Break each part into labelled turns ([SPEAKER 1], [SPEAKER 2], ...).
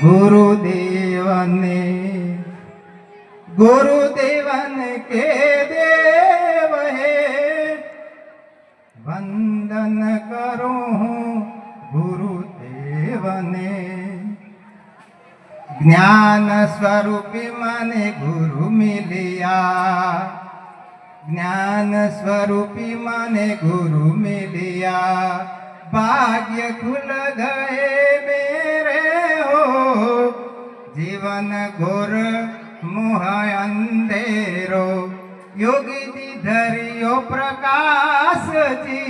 [SPEAKER 1] गुरुदेवने गुरुदेवन के देव है, वंदन करूं गुरुदेवने। ज्ञान स्वरूपी मने गुरु मिलिया, ज्ञान स्वरूपी मने गुरु मिलिया। भाग्य खुल गए मेरे हो, जीवन घोर मोह अंधेरो। योगी जी धरियो प्रकाश जी,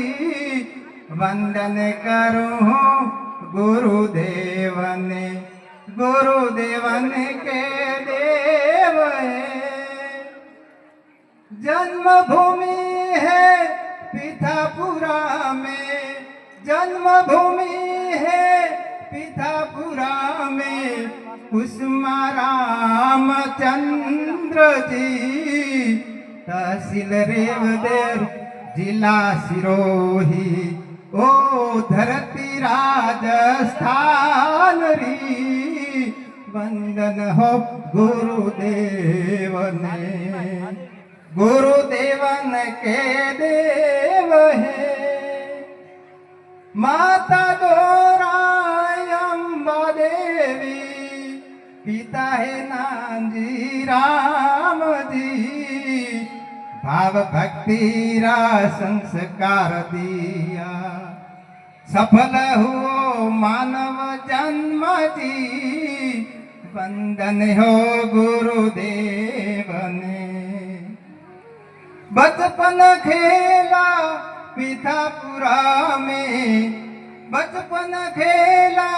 [SPEAKER 1] वंदन करूं गुरुदेवने। गुरुदेवन के देव है, जन्मभूमि है पिठापुरा में, जन्मभूमि है पिठापुरा में। कुसुमा रामचंद्र जी, तहसील रेवदेर जिला सिरोही। ओ धरती राजस्थान री, वंदन हो गुरुदेवने। गुरुदेवन के देव है, माता दोराई अम्बा देवी, पिता है नानजी राम जी। भाव भक्ति रा संस्कार दिया, सफल हुओ मानव जन्म जी। वंदन हो गुरुदेवने। बचपन खेला पिठापुरा में, बचपन खेला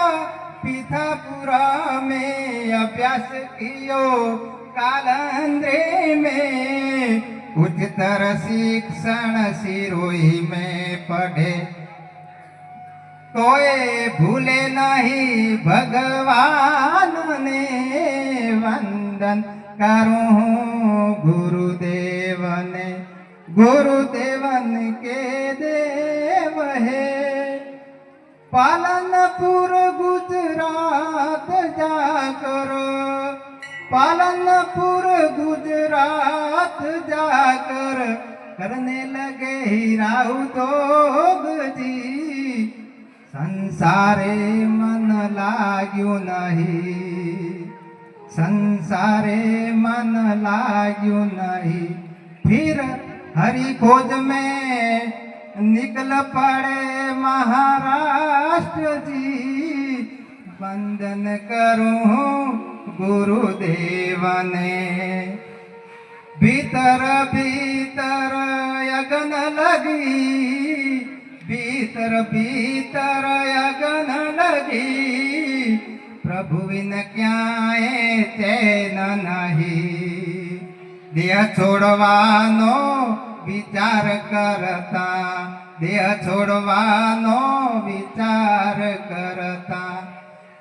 [SPEAKER 1] पिठापुरा में। अभ्यास कियो कालंद्रे में, उच्चतर शिक्षण सिरोही में पढ़े। तोए भूले नहीं भगवान ने, वंदन करूं गुरुदेवने। गुरुदेवन के देव है, पालनपुर गुजरात जाकर, पालनपुर गुजरात जाकर करने लगे हीराऊ दोग जी। संसारे मन लाग्यो नहीं, संसारे मन लाग्यो नहीं। फिर हरि खोज में निकल पड़े महाराष्ट्र जी। वंदन करूं गुरुदेवने। भीतर भीतर अगन लगी, भीतर भीतर अगन लगी। प्रभु बिन क्याए चैन नहीं, देह छोड़वानो विचार करता, देह छोड़वानो विचार करता।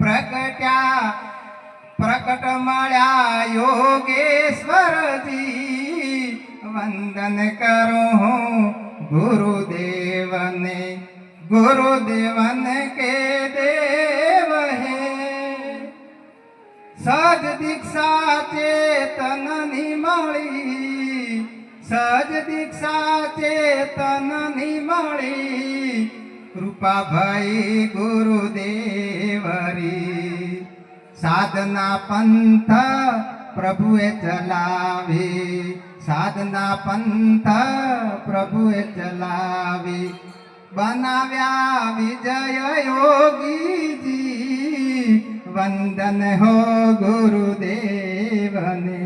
[SPEAKER 1] प्रकट्या प्रकट मळ्या योगेश्वर जी, वंदन करूं गुरुदेवने। गुरुदेवन के देव है, सहज दीक्षा चेतन निमळी, सहज दीक्षा चेतन निमळी। कृपा भई गुरुदेवरी, साधना पंथ प्रभुए चलावी, साधना पंथ प्रभुए चलावी। बनाव्या विजय योगी जी, वंदन हो गुरुदेवने।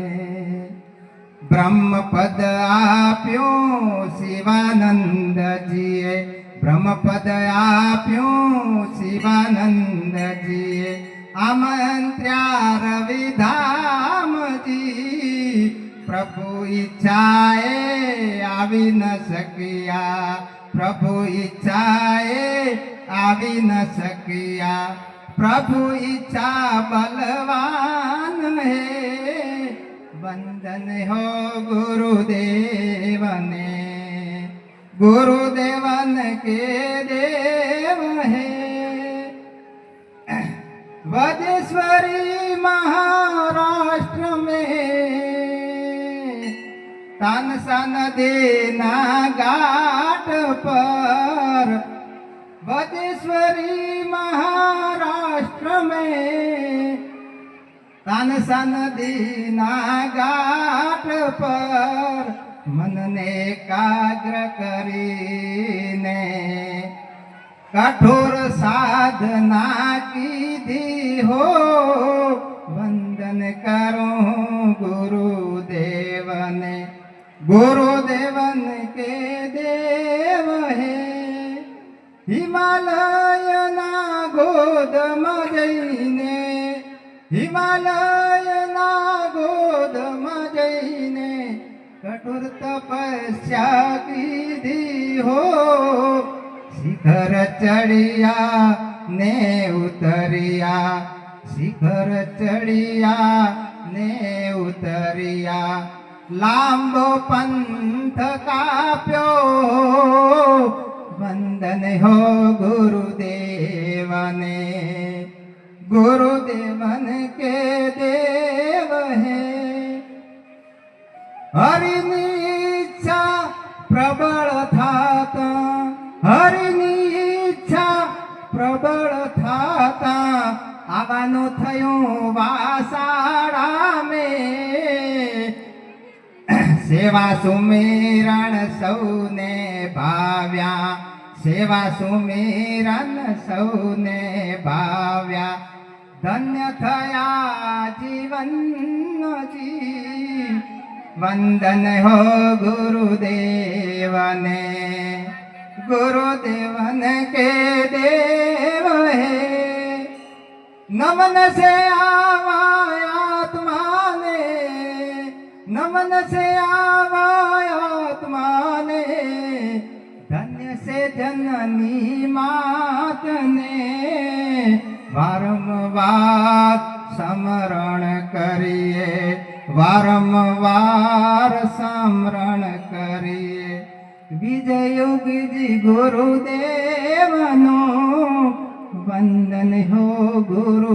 [SPEAKER 1] ब्रह्म पद आप्यो शिवानंद जीए, ब्रह्म पद आप्यो शिवानंद जीए। आमंत्र्या रविधाम जी, प्रभु इच्छाए आवी न सकिया, प्रभु इच्छाए आवी न सकिया। प्रभु इच्छा बलवान है, वंदन हो गुरुदेवने। गुरुदेवन के देव है, वदेश्वरी महाराष्ट्र में तानसा नदीना घाट पर वदेश्वरी महाराष्ट्र में तानसा नदीना घाट પર મનને એકાગ્ર કરીને કઠોર સાધના કીધી હો વંદન કરું ગુરુદેવને ગુરુદેવન કે દેવ હે હિમાલયના ગોદમાં જઈને હિમાલયના ગોદમાં જઈને કઠોર તપસ્યા કીધી હો શિખર ચડિયા ને ઉતર્યા શિખર ચડિયા ને ઉતર્યા લાંબો પંથ કાપ્યો વંદન હો ગુરુદેવને गुरुदेवन के देव है हरिनी इच्छा प्रबल थाता हरिनी ઈચ્છા પ્રબળ થાતા આવવાનું થયું વાસાડા મેં સેવા સુમેરણ સૌને ભાવ્યા સેવા સુમેરણ સૌને ભાવ્યા ધન્ય થયા જીવનજી વંદન હો ગુરુદેવને गुरुदेवन के देव है नमन से आत्मा ने नमन से आत्मा ने धन्य से जननी मात ने वारंवार स्मरण करिए वारंवार स्मरण करिए विजयोगी गुरुदेवनो वंदन हो गुरु